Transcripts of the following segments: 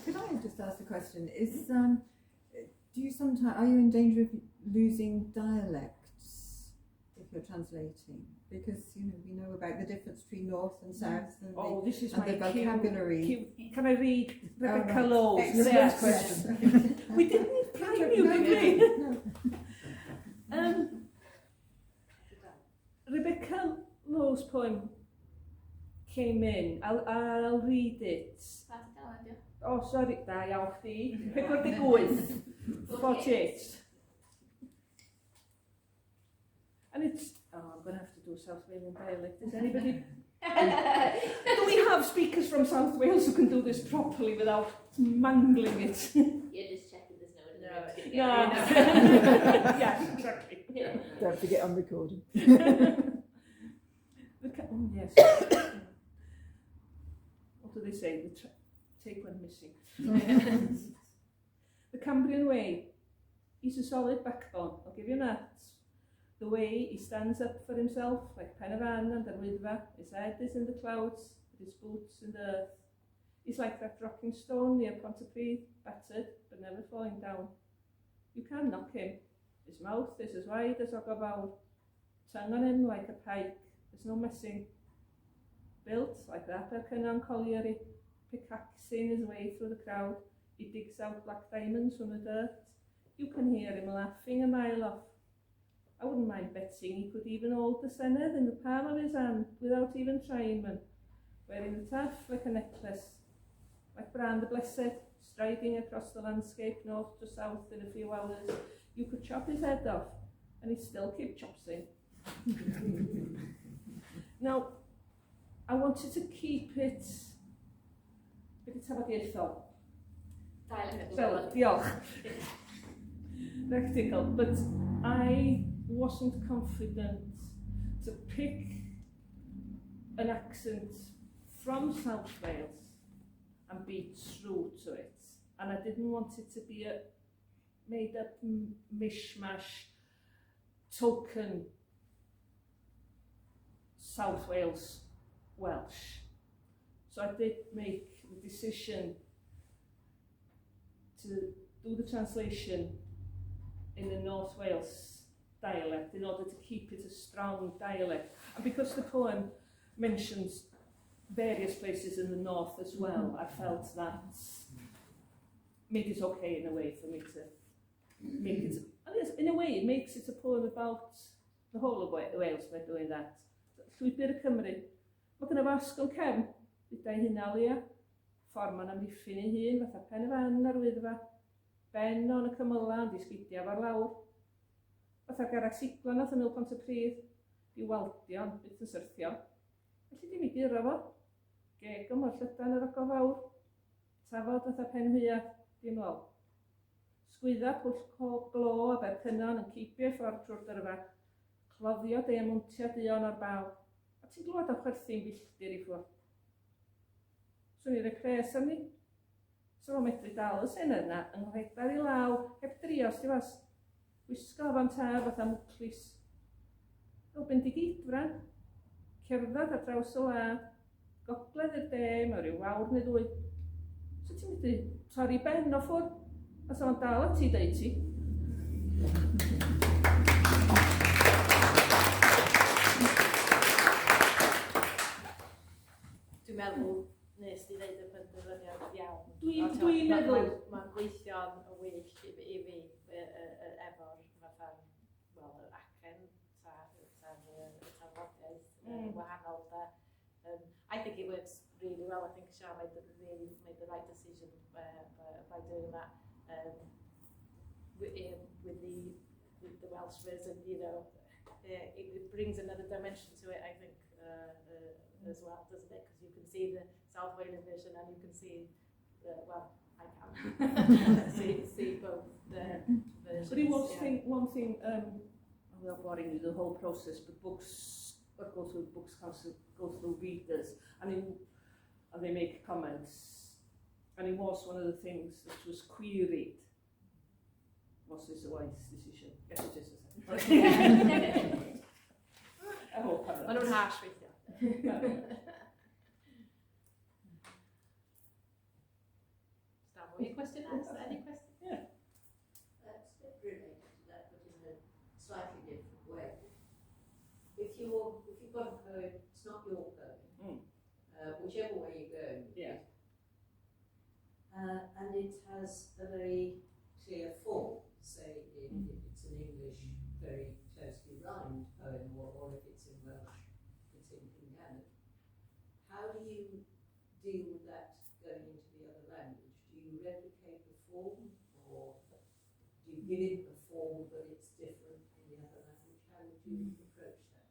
Could I just ask a question? Do you sometimes, are you in danger of losing dialects if you're translating? Because we know about the difference between north and south and this is and my the vocabulary. Can I read Rebecca right. Lowe's Excellent question? We didn't prime you, did we? No. Rebecca Lowe's poem came in. I'll read it. Oh, sorry, da iawn chdi. 48. 48. And it's, I'm going to have to do a South Wales dialect. Is anybody? Do we have speakers from South Wales who can do this properly without mangling it? You're just checking there's no. No. Yeah, exactly. Yeah. Don't forget I'm recording. Oh, yes. What do they say? The tape went missing. The Cambrian way. He's a solid backbone, I'll give you that. The way he stands up for himself, like Penavon and yr Wyddfa, his head is in the clouds, his boots in the earth. He's like that rocking stone near Pontypridd, battered but never falling down. You can't knock him. His mouth is as wide as Ogofawr, tongue on him like a pike, there's no messing. Built like that Cynan colliery, pickaxing his way through the crowd, he digs out black diamonds from the dirt. You can hear him laughing a mile off. I wouldn't mind betting he could even hold the Sennedd in the palm of his hand without even trying one, wearing the taff like a necklace, like Bran the Blessed, striding across the landscape north to south in a few hours. You could chop his head off, and he'd still keep chopping. Now, I wanted to keep it bit tafodieithol. So, diolch. Practical, but I wasn't confident to pick an accent from South Wales and be true to it. And I didn't want it to be a made up mishmash token South Wales Welsh. So I did make the decision to do the translation in the North Wales dialect in order to keep it a strong dialect. And because the poem mentions various places in the north as well, I felt that made it okay in a way for me to make it, and in a way it makes it a poem about the whole of Wales by doing that. Llwybr y Cymru. Mae gen i fasg o'n cefn, bydau hynna lia, ffordd ma'n amddiffyn ei hun, fatha pen y fan ar Wyddfa, ben o'n y cymyla yn disgidio far lawr. Fatha garag siglan nath ymyl Pontypridd, di waldio, byth yn syrthio. Felly di mi giro fo, geg o mor llydan yr Ogofawr, tafod fatha pen hwyad, di ymlaen. Sgwydda pwll glo a ber cynnon yn cipio'i ffordd trwy'r dyrfa, cloddio de amwntio dion o'r baw, a ti'n glwad o chwerthu'n filltir I ffwrdd. Swn i'n rhoi pres am ni. So o'n medru dal y sen yna yng nghyfedar I law, heb drios di fas. Wisgo fan tar fatha mwclis. Fel bendigidfran, cerdded ar draws y wlad, gogledd y de, mae rhyw wawr neu ddwy. So ti'n medru torri ben o ffwrdd, a so o'n dal at ti deud ti. Dwi'n meddwl nes di ddeud y penderfyniad iawn. Dwi'n meddwl. Mae'n gweithio'n well I fi efo'r fatha, wel, yr acen ta'r tafodiaeth wahanol da. I think it works really well. I think Sian made the right decision by doing that with the Welsh version. You know, it brings another dimension to it. I think. As well, doesn't it? Because you can see the South Wales version and you can see well, I can see both the versions. But it was one thing, without boring you the whole process, but books go through books council, go through readers, and they make comments, and it was one of the things that was queried. Was this a wise decision? Yes, it is. I hope I'm not. I don't harsh with you. question, Ness? Any question? Yeah. It's a bit related to that, but in a slightly different way. If you've got a poem, it's not your poem, whichever way you go. Yeah. And it has a very clear form. Say if it's an English, very closely rhymed poem, or if it's in Welsh, it's in Canon. How do you deal with that going into the other language? Do you replicate the form, or do you give it a form but it's different in the other language? How would you approach that?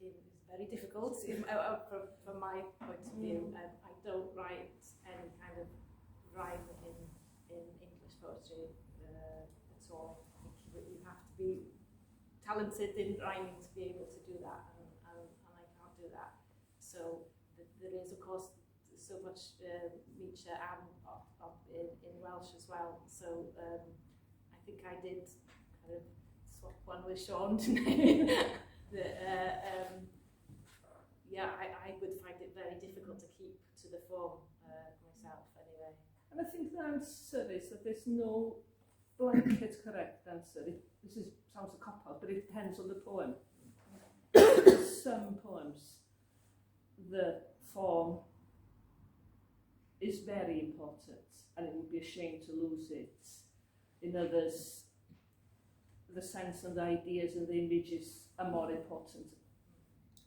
It was very difficult from my point of view. I don't write any kind of rhyme in English poetry at all. I think you have to be talented in rhyming to be able to do that, and I can't do that. So there is, of course, so much Nietzsche and in Welsh as well. So I think I did kind of swap one with Sian tonight. I would find it very difficult to keep to the form myself anyway. And I think the answer is that there's no blanket correct answer. Sounds a cop-out, but it depends on the poem. Some poems, the form is very important, and it would be a shame to lose it. In others, the sense and the ideas and the images are more important.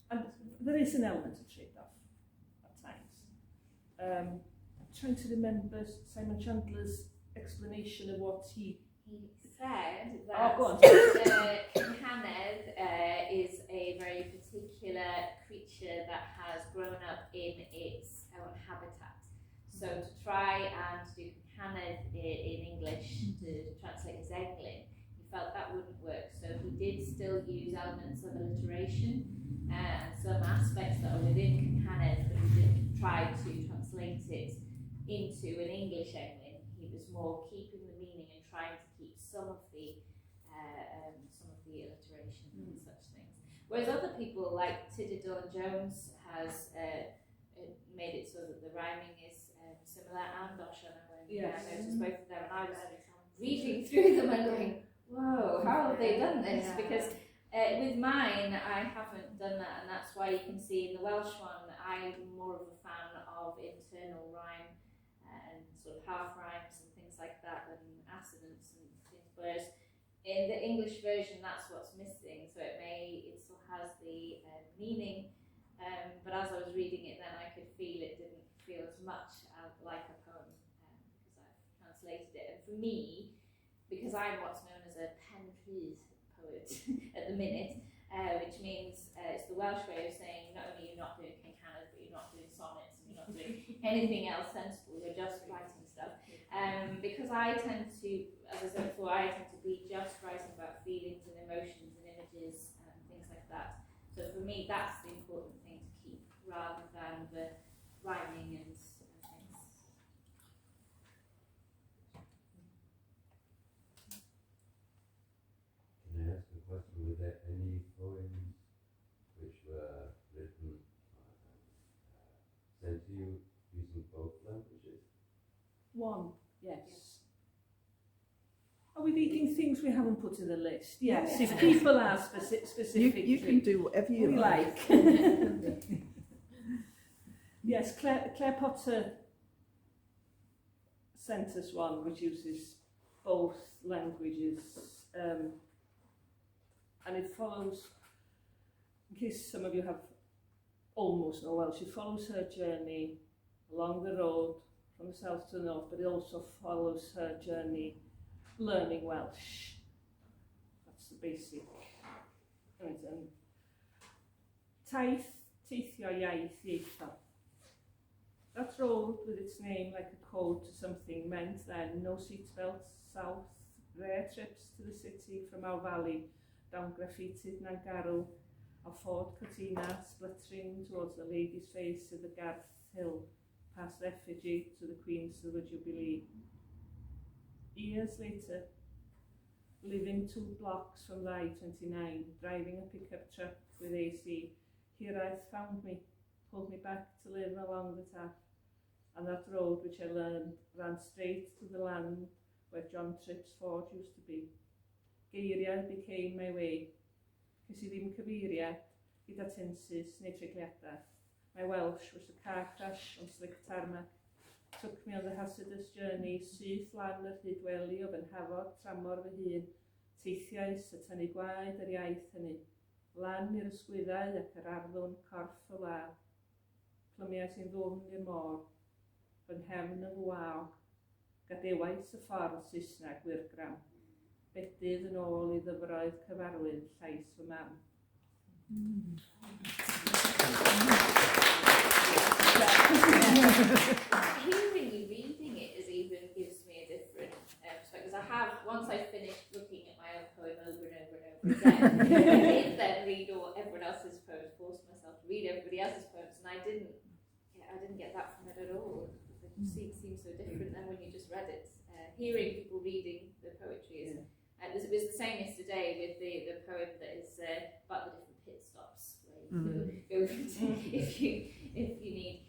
And there is an element of trade-off at times. Trying to remember Simon Chandler's explanation of what he said that Sennedd is a very particular creature that has grown up in its own habitat. So to try and do Sennedd in English to translate as Eglin, he felt that wouldn't work. So he did still use elements of alliteration and some aspects that are within Sennedd, but he didn't try to translate it into an English Eglin. He was more keeping the meaning and trying to keep some of the alliteration and such things. Whereas other people like Ceddi'r Ffordd has made it so that the rhyming is similar, and Owen. Yes. I noticed both of them, and I was reading through them and going, whoa, how have they done this? Yeah. Because with mine, I haven't done that, and that's why you can see in the Welsh one, I'm more of a fan of internal rhyme and sort of half rhymes and things like that, and assonance and things. Whereas in the English version, that's what's missing. So it still has the meaning, but as I was reading it, then I could feel it didn't feel as much like a poem because I've translated it. And for me, because I'm what's known as a pen-pryd poet at the minute, which means it's the Welsh way of saying not only you're not doing cancanas, but you're not doing sonnets, and you're not doing anything else sensible, you're just writing stuff. Because I tend to, as I said before, I tend to be just writing about feelings and emotions and images and things like that. So for me, that's the important thing to keep, rather than the rhyming and things. Can I ask a question? Were there any poems which were written sent to you using both languages? One, yes. Are we reading things we haven't put in the list? Yes, if people are specifically. You can do whatever you like. Yes, Claire Potter sent us one which uses both languages, and it follows, in case some of you have almost no Welsh, it follows her journey along the road from the south to the north, but it also follows her journey learning Welsh. That's the basic. And taith, teithio iaith, ieitho. That road with its name like a code to something meant then no seatbelts south, rare trips to the city from our valley, down graffitied Nangarrow, our Ford Cortina splittering towards the lady's face of the Garth Hill, past Effigy to the Queen's Silver Jubilee. Years later, living 2 blocks from the I-29, driving a pickup truck with AC, here I found me, pulled me back to live along the tap. and that road which I learned ran straight to the land where John Tripp's forge used to be. Geiriau became my way. Cys I ddim cyfeiriau gyda tensys neu treigliadau. My Welsh was a car crash on slick tarmac. Took me on the hazardous journey syth lan yr hyd wely o fy nhafod tramor fy hun, teithiais y tynnu gwaed yr iaith hynny, lan i'r ysgwyddau ac yr arddwn corff o law. Plymiau sy'n ddwfn i'r môr, fy nghefn y fwaw, gadewais y ffordd Saesneg wirgram, bedydd yn ôl i ddyfroedd cyfarwydd llais fy mam. Hearing reading it gives me a different perspective. I have, once I finished looking at my own poem over and over and over again, I did then read everyone else's poems, forced myself to read everybody else's poems, and I didn't get that from it at all. It just seems so different than when you just read it. Hearing people reading the poetry is. It was the same yesterday with the poem that is about the different pit stops where you go if you need.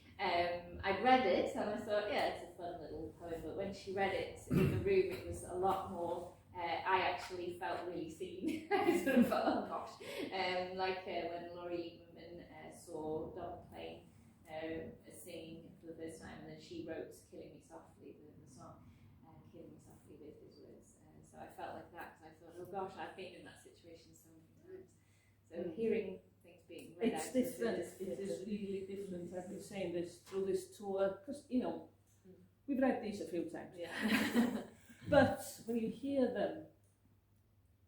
I'd read it and I thought, yeah, it's a fun little poem, but when she read it in the room, it was a lot more. I actually felt really seen. I sort of felt, oh gosh, like when Laurie Lieberman saw Don McLean singing for the first time, and then she wrote "Killing Me Softly," the song, "Killing Me Softly" with his words. So I felt like that because I thought, oh gosh, I've been in that situation so many times. So hearing things being read It's out different. is It is really different. I've been saying this through this tour because we've read these a few times. Yeah. But when you hear them,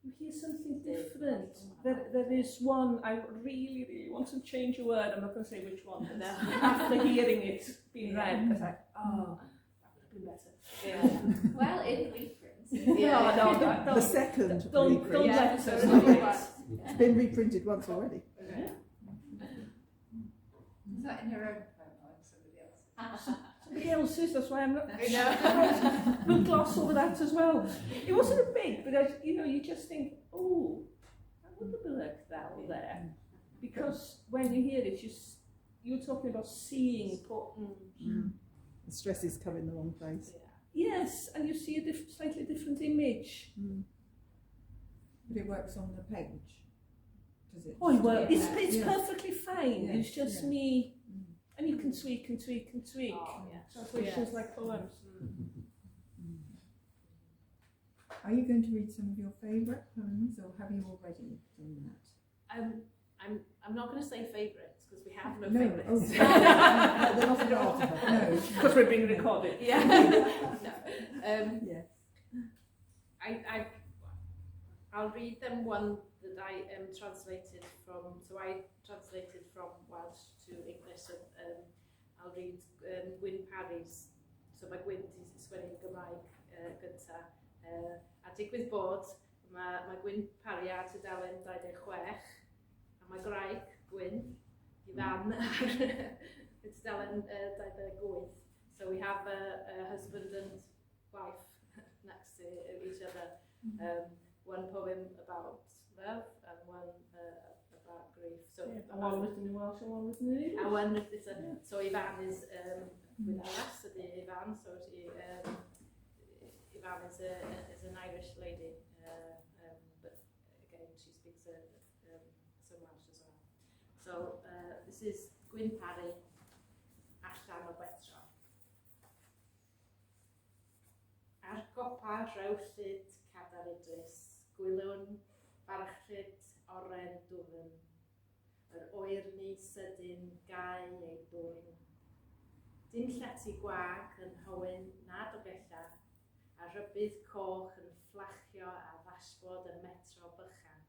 you hear something different. There is one, I really, really want to change a word. I'm not going to say which one. No. After hearing it being read, because that would have been better. Yeah. well in reprint. Yeah. No, The second don't reprint. let us so do it. It's been reprinted once already. Is that in your own poem or in somebody else's? Somebody else's, that's why I'm not. I know. We'll gloss over that as well. It wasn't a big, but you just think, oh, I wonder like that there. Because when you hear it, you're talking about seeing. The stress is coming in the wrong place. Yes, and you see a slightly different image. But it works on the page, does it? Oh, well, Yeah. it's Yeah. perfectly fine. Yeah, It's just yeah. me, and you can tweak and tweak and tweak. Oh, yeah. Translations Yes. like poems. Are you going to read some of your favourite poems, or have you already done that? I'm not going to say favourites because we have no No, favourites. oh, no, they're not an article. No, Because we're being recorded. Yeah. No. yes. I'll read them one that I translated from. So I translated from Welsh to English, and I'll read Gwyn Parry's. So mae Gwyn di sgwennu'n Gymraeg gynta. A digwydd bod, mae Gwyn Parry ar tudalen 26, a mae Graig Gwyn i fan ar tudalen 28. So we have a husband and wife next to each other. One poem about love and one about grief. So One written in Welsh and one written in English. and one is so Ivan is with Alice, so the Ivan. So Ivan is an Irish lady, but again she speaks some Welsh as well. So this is Gwyn Parry, Allan o Betro. Ar gopa rhewllyd Ceddi'r Idris, gwylwn barchlyd oren dwfn, yr oerni sydyn gau ei dwyn. Dyn llety gwag yn hywyn nad o bella, a rybydd coch yn fflachio a ddashbod y metro bychan.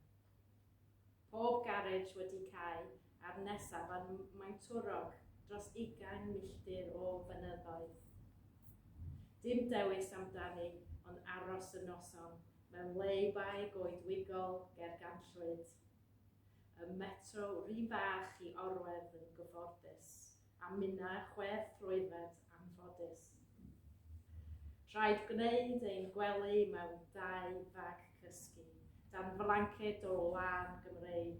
Pob garej wedi cael a'r nesaf yn Maentwrog dros 20 milltir o fynyddoedd. Dim dewis amdani, ond aros y noson, mewn leibau goedwigol ger ganllwyd. Y metro rhy fach i orwedd yn gyfforddus, a minna chweth rwyfed anffodus. Rhaid gwneud ein gwely mewn 2 fag cysgu, dan flanced o lan Gymreig.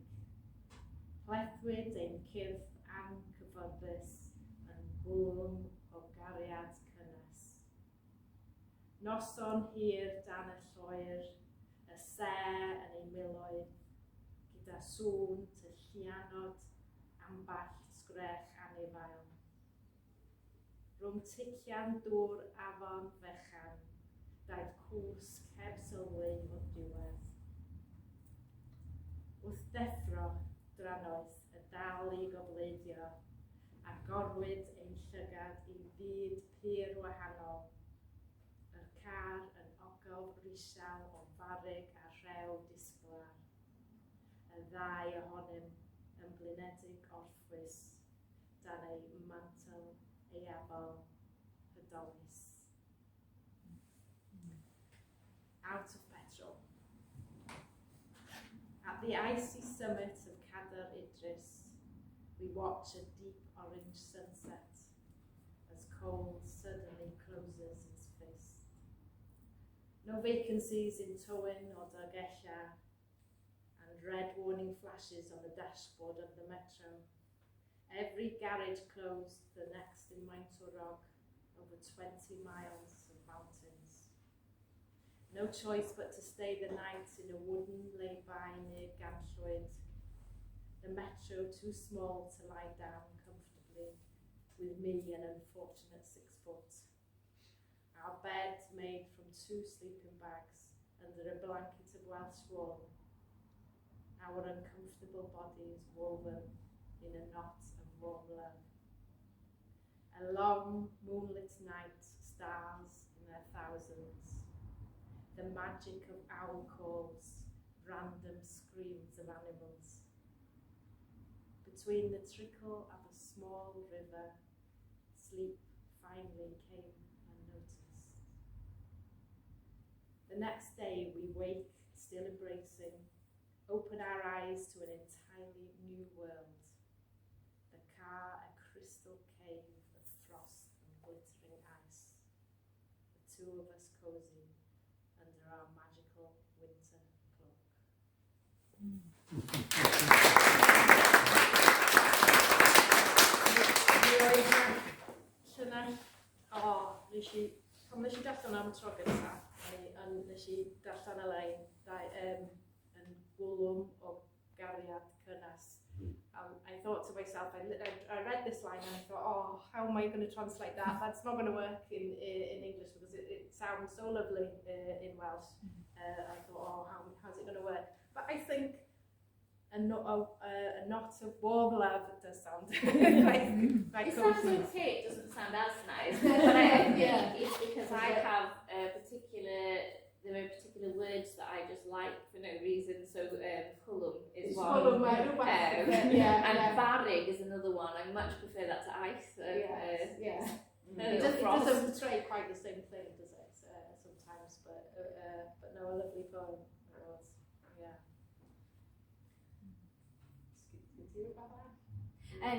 Plethwyd ein cyrff ancyfforddus yn gwlwm o gariad cynnes. Noson hir dan y lloer, y se yn ei miloedd, gyda sŵn ty llianod amball sgrech anifail. Rhwng tician dŵr afon fechan, daeth cwsg heb sylwi o'r diwedd. Wrth deffro drannoeth y dal i gobleidio, a gorwyd ein llygad i fyd pyr wahanol. Yr car yn ogof risal o farig a rhew disglar. Y ddau ohonym yn blinedig orffwys, dan ei mantel eafol hydolus. Out of petrol. At the icy summit of Ceddi'r Idris, we watch a deep orange sunset as cold suddenly closes its fist. No vacancies in Owen or Dargesha, and red warning flashes on the dashboard of the metro. Every garage closed, the next in Machynlleth, over 20 miles of mountains. No choice but to stay the night in a wooden lay-by near Ganllwyd. The metro too small to lie down comfortably, with me an unfortunate 6 foot. Our bed made from 2 sleeping bags under a blanket of Welsh wool. Our uncomfortable bodies woven in a knot of warm love. A long moonlit night, stars in their thousands. The magic of owl calls, random screams of animals. Between the trickle of a small river, sleep finally came unnoticed. The next day we wake, still embracing, open our eyes to an entirely new world. The car a crystal cave of frost and glittering ice. The two of us cozy under our magical winter cloak. Nes i darllen am tro gyntaf, nes i darllen y lein yn gwlwm o gariad cynnes. I thought to myself, I read this line and I thought, oh, how am I going to translate that? That's not going to work in English because it sounds so lovely in Welsh. I thought, oh, how's it going to work? But I think a knot of warm love does sound quite It sounds cozy. okay, it doesn't sound as nice, but I think it's because I have there are particular words that I just like for no reason, so pullum is one. And barrig is another one. I much prefer that to ice. It doesn't portray quite the same thing, does it? Sometimes, but no, a lovely poem it was. Yeah. Speak to you about that. Na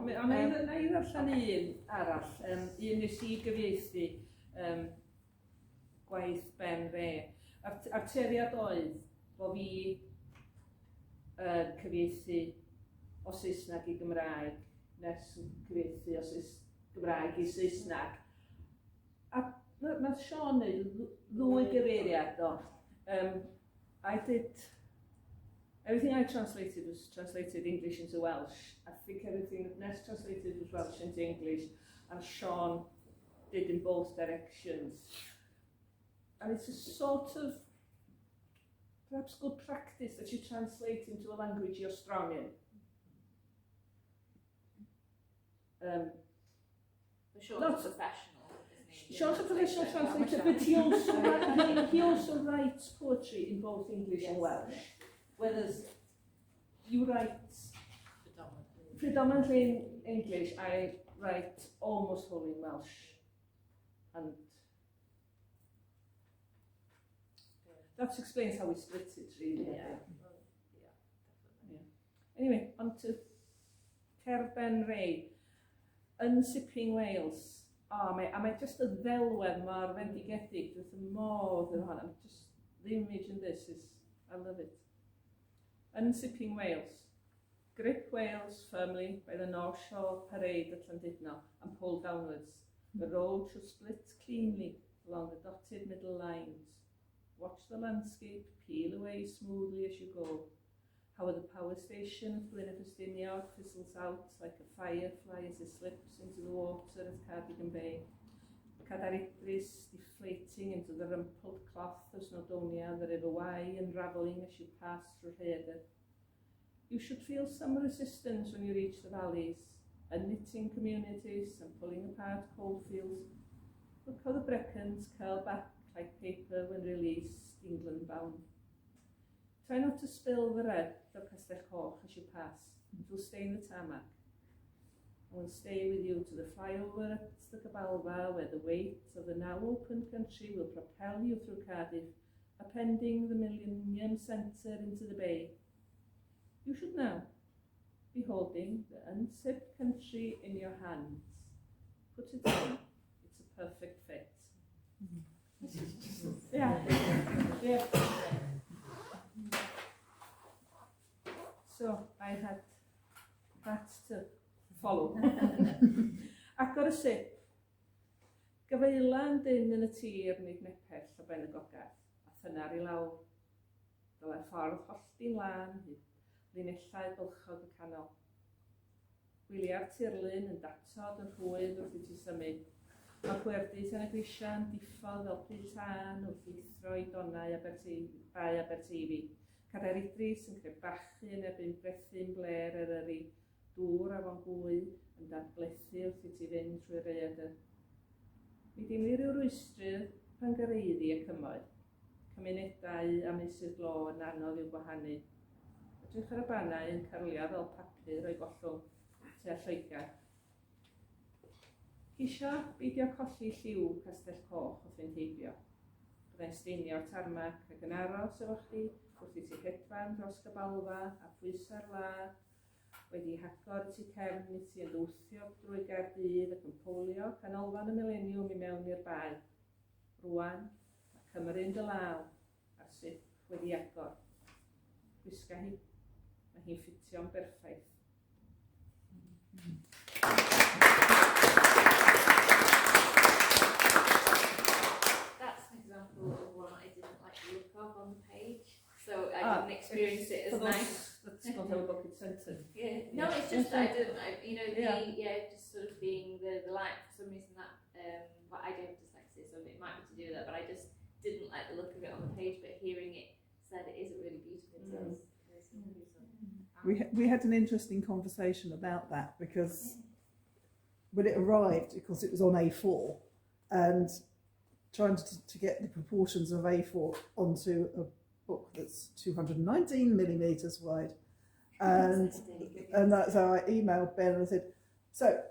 i ddarllen un arall, un nes I gyfieithu gwaith Ben Re. A'r teriad oedd bod fi cyfieithu o Saesneg I Gymraeg, Ness yn cyfieithu o Gymraeg I Saesneg. A mae Sian neud ddwy gyfeiriad o. I did, everything I translated was translated English into Welsh. I think everything that Ness translated was Welsh into English, and Sian did in both directions. And it's a sort of perhaps good practice that you translate into a language you're strong in. Sean's professional. Sean's a professional translator, but he also writes poetry in both English and Welsh. Whereas you write predominantly in English, I write almost wholly in Welsh. And that explains how we split it, really. Yeah. Anyway, on to Cerben Ray. Unsipping Wales. A mae just y ddelwedd mor fendigedig, with y modd yn hon. Just, the image in this is, I love it. Unsipping Wales. Grip Wales firmly by the North Shore Parade at Llandudno and pull downwards. The road should split cleanly along the dotted middle lines. Watch the landscape peel away smoothly as you go. How the power station at Gwynedd fizzles out like a firefly as it slips into the water at Cardigan Bay. Ceddi'r Ffordd deflating into the rumpled cloth of Snowdonia, the River Wye unravelling as you pass through Rhaeadr. You should feel some resistance when you reach the valleys, unknitting communities and pulling apart coalfields. Look how the Brecons curl back like paper when released, England bound. Try not to spill the red of Castell Coch as you pass. It will stain the tarmac. I will stay with you to the flyover at the Cabalva, where the weight of the now open country will propel you through Cardiff, appending the Millennium Centre into the bay. You should now be holding the unsipped country in your hands. Put it on. It's a perfect fit. Yeah. Yeah. So I had that to follow. Agor y sip. Gyfeilan dyn yn y tir nid nepell o ben y gogar, a thynar I lawr. Dylai ffordd hollti'n lan, linellau bylchog y canol. Wylia'r tirlun yn datod yn rhwydd wrth I ti symud. Mae pwerdu tan y grisia'n diffodd fel pryd tân wrth eithro I donau Aberteifi. Cadair Idris yn creu bachu yn erbyn brethu'n bler Eryri, dŵr afon gwy yn dadblethu wrth I ti fynd trwy Rhaeadr. Mi dimir yw'r rwystrydd pan gyrraeddi y cymoedd. Cymunedau a meysydd glo yn anodd i'w gwahanu. Edrych ar y bannau yn carlia fel papur o'i gollwng tua Lloegr. Cisio beidio colli lliw Castell Coch o fynd heibio. Byddai'n steinio'r tarmac ac yn aros efo chdi wrth I ti hedfan dros Gabalfa a pwysa'r ladd, wedi hagor ti cefn I ti yn wthio drwy Gaerdydd ac yn polio canolfan y mileniwm I mewn i'r bae. Rwan, mae Cymru'n dy law a'r sip wedi agor. Gwisga hi, mae hi'n ffitio'n berffaith. That's an example of one I didn't like the look of on the page, so I didn't experience it as nice. That's not how a book is centered. Yeah. No, it's just that I didn't, just sort of being the light for some reason that, but I don't have dyslexia, so it might be to do with that, but I just didn't like the look of it on the page, but hearing it said it is a really beautiful piece. We had an interesting conversation about that because when it arrived, because it was on A4, and trying to get the proportions of A4 onto a book that's 219 millimetres wide, and so I emailed Ben and I said, so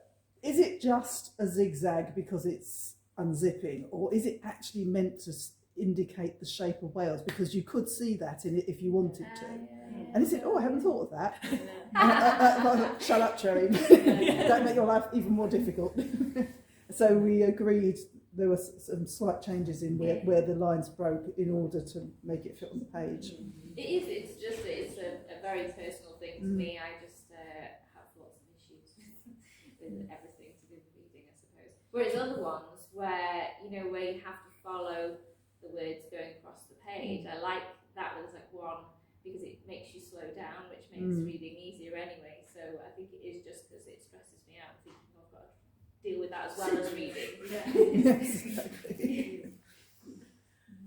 is it just a zigzag because it's unzipping, or is it actually meant to indicate the shape of Wales, because you could see that in it if you wanted to? And he said, oh, I haven't thought of that. I thought, shut up, Cherry. Don't make your life even more difficult. So we agreed there were some slight changes in where the lines broke in order to make it fit on the page. It's a very personal thing to me. I just have lots of issues with everything to do with reading, I suppose. Whereas other ones where you have to follow the words going across the page, I like that there's like one, because it makes you slow down, which makes reading easier anyway. So I think it is just because it stresses me out thinking I've got to deal with that as well as reading. Yes, exactly.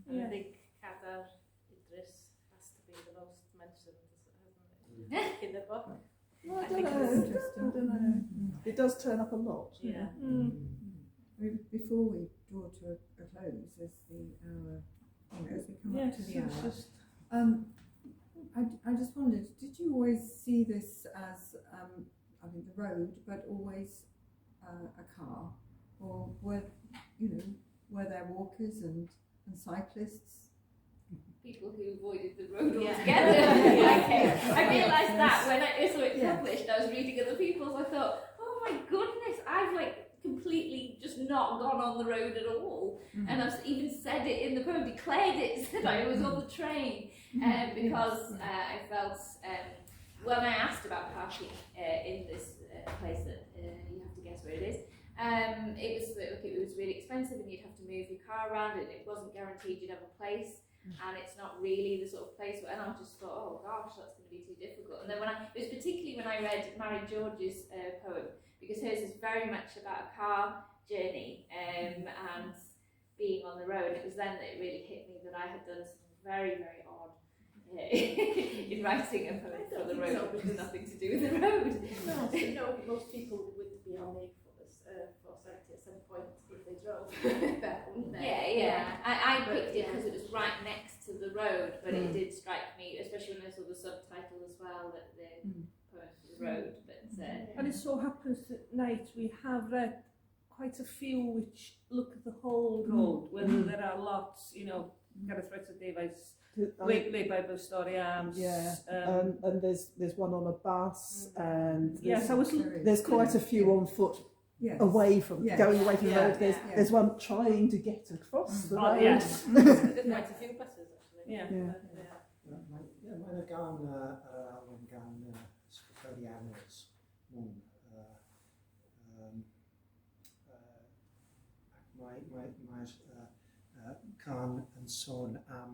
I think Ceddi'r Idris has to be the most mentioned, hasn't it, in the book? Well, I don't know. It does turn up a lot. Yeah. Before we draw to a close, as the hour, as we come up to the hour, I just wondered, did you always see this as, the road, but always a car, or were there walkers and cyclists? People who avoided the road altogether. Yeah. I realised that when I saw it published, I was reading other people's, I thought, oh my goodness, I've completely just not gone on the road at all. And I've even said it in the poem, declared it, said I was on the train, because I felt when I asked about parking in this place that you have to guess where it is, it was really expensive and you'd have to move your car around and it wasn't guaranteed you'd have a place. And it's not really the sort of place where, and I just thought, oh gosh, that's going to be too difficult. And then it was particularly when I read Mary George's poem, because hers is very much about a car journey and being on the road. It was then that it really hit me that I had done something very, very odd in writing a poem for the road, which has nothing to do with the road. No, most people would be on the A470 at some point if they drove back, wouldn't they? Yeah. I picked it because it was right next to the road, but it did strike me, especially when I saw the subtitle as well, that the poem for the road. But and it so happens that night we have read quite a few which look at the whole road, whether there are lots, you know, Gareth Davies, Late Bible Story Arms. Yeah, and there's one on a bus, and yes, I was. There's quite a few on foot. Yes. Away from going away from the road. There's one trying to get across the road. Yes. Quite a few buses actually. Yeah. Mae'n gan Owen gan sgwyddiannus nhw'n mae'r can yn sôn am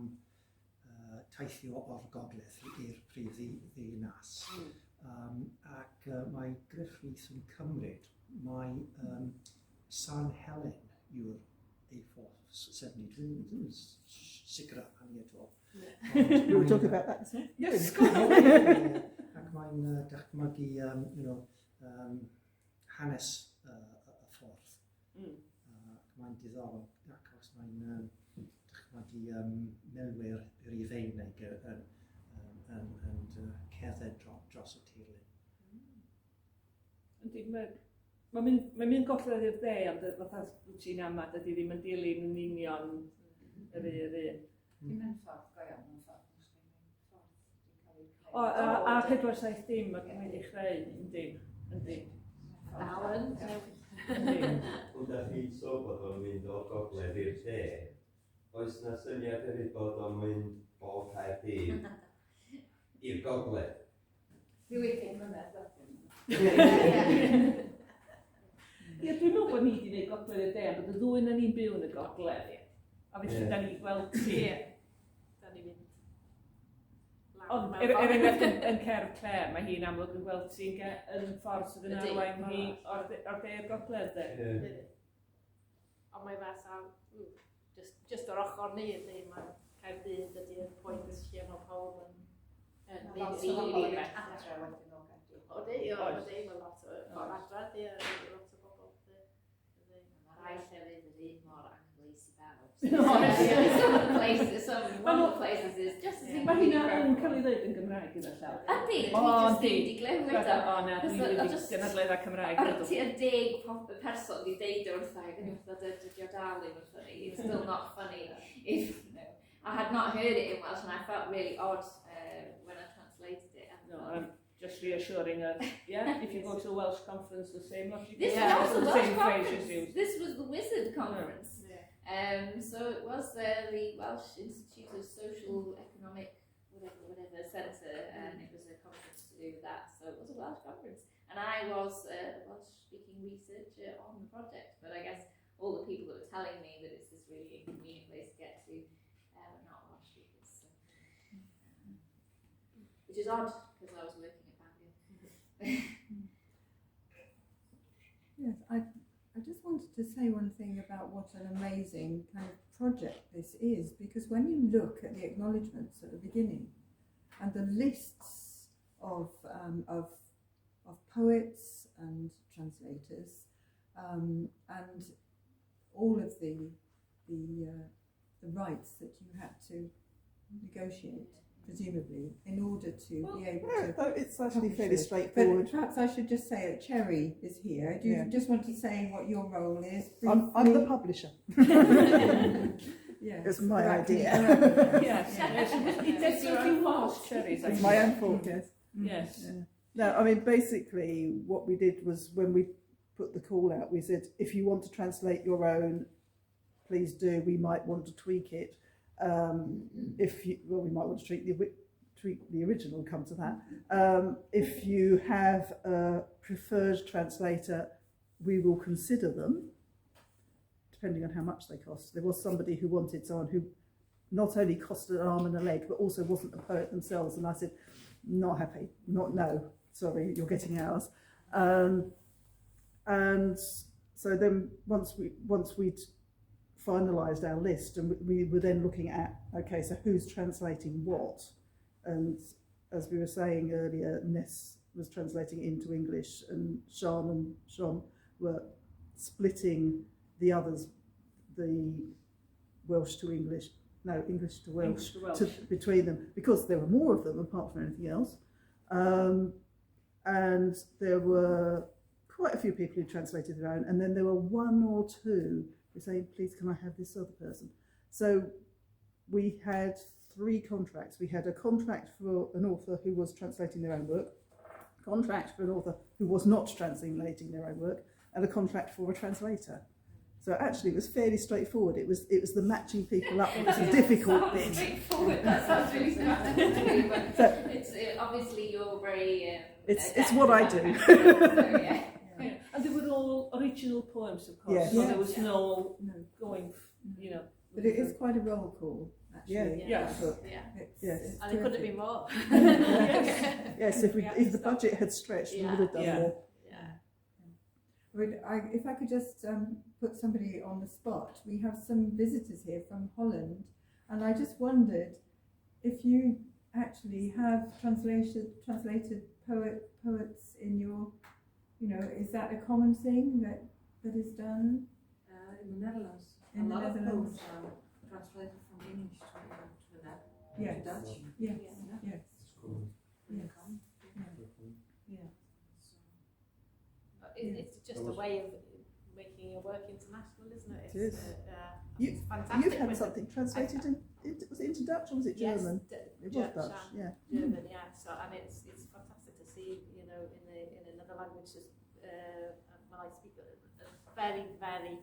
teithio o'r gogledd i'r prif ddinas ac mae Gruff Rhys yn cymryd mae San Helen yw'r A470. Dwi'n sicr am hynny eto. We were talking about that this morning. Yes. Ac mae'n dychmygu hanes y ffordd. Mae'n diddorol ac os mae'n dychmygu milwyr yr Ifeinig yn cerdded dros y tirlun. Mae'n mynd gogledd i'r de, ond fatha ti'n amad ydy ddim yn dilyn yn union yr un. Dim yn ffordd go iawn, yn ffordd. A 470 mae'n mynd i chreu, yndi. Alan. Ond da chi so bod o'n mynd o'r gogledd i'r de, oes na syniad hefyd bod o'n mynd o Caerdydd i'r gogledd? Fi wedi mlynedd. Ie, dwi'n meddwl bod ni wedi gwneud gogledd i'r de, bod y ddwy na ni'n byw yn y gogledd. A felly da ni gweld ti. Da ni mynd. Ond enghraifft yn Cerdd Clare, mae hi'n amlwg yn gweld ti yn ffordd sydd yn arwain hi o'r de'r gogledd de. Ond mae fes am, just o'r ochr ni ydy, mae Caerdydd ydy'r pwynt lle mae pawb yn mynd i adre wedyn o Gaerdydd. O di, mae lot o'r adre, lot o bobl. Mae rai llefydd yn un mor anglais i bawb. Some places is just as Mae hynna yn cael ei ddweud yn Gymraeg gyda llaw. Ydy, dwi just ddim wedi glywed o. O na, dwi'n wedi gynadledda Cymraeg. Ar ti a 10 person di deud wrthau, ac yn ymwneud â dal yn funny. It's still not funny. I had not heard it in Welsh and I felt really odd when I translated it. No, I'm just reassuring her. Yeah, if you go to a Welsh conference, the same logic. This was the Welsh conference. This was the Wizard conference. So it was the Welsh Institute of Social Economic whatever centre, and it was a conference to do with that. So it was a Welsh conference, and I was a Welsh-speaking researcher on the project. But I guess all the people that were telling me that it's this really inconvenient place to get to were not Welsh speakers, so, which is odd because I was working at Bangor. Yes, I just wanted to say one thing about what an amazing kind of project this is, because when you look at the acknowledgements at the beginning and the lists of poets and translators and all of the rights that you had to negotiate, presumably, in order to be able to... It's actually fairly straightforward. But perhaps I should just say that Cherry is here. Do you just want to say what your role is? I'm the publisher. Yes. It's my idea. Yes, it takes a few Welsh cherries. It's my own fault, yes. Yes. Yeah. No, I mean, basically what we did was when we put the call out, we said, if you want to translate your own, please do. We might want to tweak it. We might want to tweak treat the original, come to that. If you have a preferred translator, we will consider them, depending on how much they cost. There was somebody who wanted someone who not only cost an arm and a leg, but also wasn't a poet themselves. And I said, not happy, no, sorry, you're getting ours. And so then once we'd finalised our list, and we were then looking at, okay, so who's translating what? And as we were saying earlier, Ness was translating into English, and Sian and Sian were splitting the others, the Welsh to English, no, English to Welsh, between them, because there were more of them apart from anything else. And there were quite a few people who translated their own, and then there were one or two who were saying, please can I have this other person? So we had 3 contracts. We had a contract for an author who was translating their own work, a contract for an author who was not translating their own work, and a contract for a translator. So actually it was fairly straightforward. It was the matching people up that was the difficult bit. Straightforward, that sounds really straightforward. But so, it's obviously you're very... it's what I do. So, yeah. And they were all original poems, of course, Yes. so there was no going, you know. But it is quite a roll call, actually. Yes. Yes. And it couldn't be more. Yes, if the budget had stretched, we would have done more. If I could just put somebody on the spot, we have some visitors here from Holland, and I just wondered if you actually have translated poets in your, is that a common thing that is done? In the Netherlands, In the a lot of Netherlands. poems are translated from English to Yes. Dutch. Yes. Yeah. Yes. Yes. It's just a way of making your work international, isn't it? It is. It's fantastic. You've had something translated was it into Dutch or was it German? Yes, It was Dutch, yeah. German, yeah. So, and it's fantastic to see, in another language. Well, I speak a very, very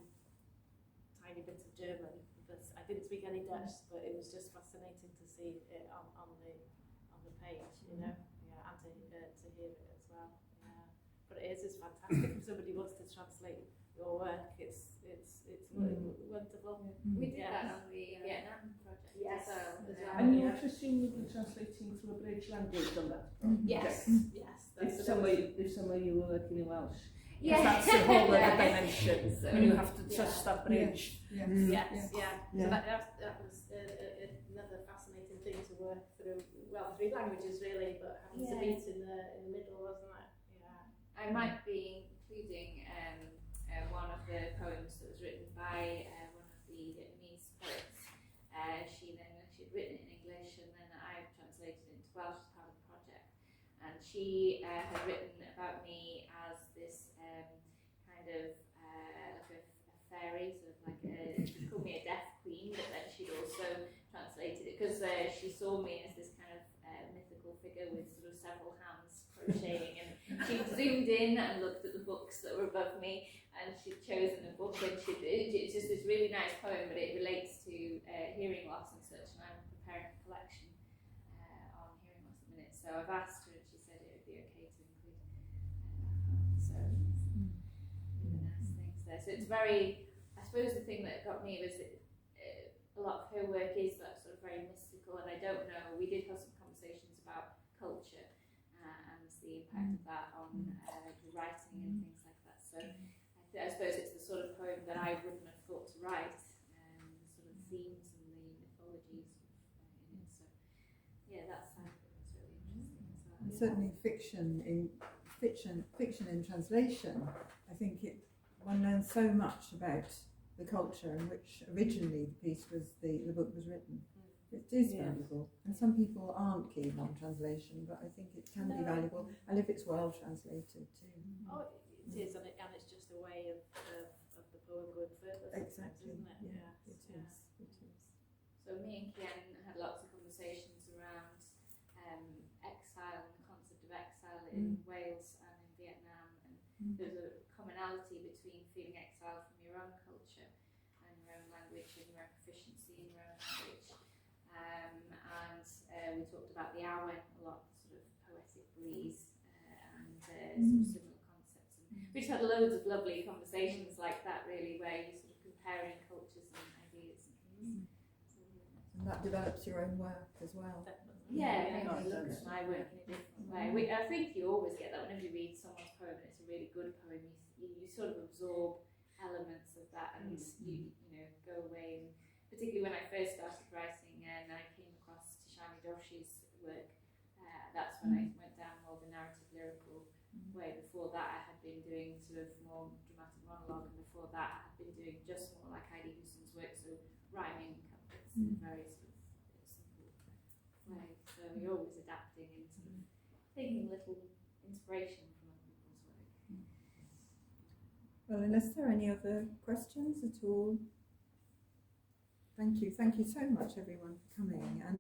tiny bit of German, but I didn't speak any Dutch. But it was just fascinating to see it on the page, and to hear it as well. Yeah. But it's fantastic. If somebody wants to translate your work, it's wonderful. We did that on the Vietnam project. Yes. So, as well. And you presume you've been translating through a British language on that? Yes. Yes. If somewhere you were working in Welsh. Yeah. That's the whole other Yeah. dimension. So, And you have to trust that bridge. Yes. Yes. Yeah. Yeah. So that was another fascinating thing to work through. Well, 3 languages really, but having to meet in the middle, wasn't it? Yeah. I might be including one of the poems that was written by one of the Vietnamese poets. She'd written it in English, and then I translated it into Welsh as part of the project. And she had written about me as this kind of like a fairy, sort of like she called me a deaf queen, but then she'd also translated it because she saw me as this kind of mythical figure with sort of several hands crocheting, and she zoomed in and looked at the books that were above me, and she'd chosen a book, and it's just this really nice poem, but it relates to hearing loss and such, and I'm preparing a collection on hearing loss at the minute, so I've asked her and she said it would be okay to include so really nice things there. So it's very, I suppose the thing that got me was that a lot of her work is that sort of very mystical, and I don't know, we did have some conversations about culture and the impact of that on the writing and things like that. So I suppose it's the sort of poem that I wouldn't have thought to write, the sort of themes and the mythologies in it. So yeah, that's really interesting as well. And certainly fiction in translation, I think one learns so much about the culture in which originally the book was written. It is valuable, and some people aren't keen on translation, but I think it can be valuable, and if it's well translated too. Oh, it is, and it's just a way of the poem going further. Exactly. Isn't it? Yeah, it is. It is. So me and Kian had lots of conversations around exile and the concept of exile in Wales and in Vietnam, and there's a commonality between feeling exiled from your own culture and your own language and your own proficiency in your own language, and we talked about the Owen a lot, the sort of poetic breeze and sort of similar concepts. And we just had loads of lovely conversations like that, really, where you're sort of comparing cultures and ideas and things. And that develops your own work as well. Yeah, it makes me look at my work in a different way. I think you always get that whenever you read someone's poem and it's a really good poem, you sort of absorb elements of that and you know, go away. And particularly when I first started writing and I came across Sian's work, that's when I went down more the narrative lyrical way. Before that I had been doing sort of more dramatic monologue, and before that I had been doing just more like Heidi Hewson's work, so rhyming couplets in a very sort of simple way. So you're always adapting and sort of taking little inspiration from other people's work. Well, unless there are any other questions at all, thank you so much everyone for coming. And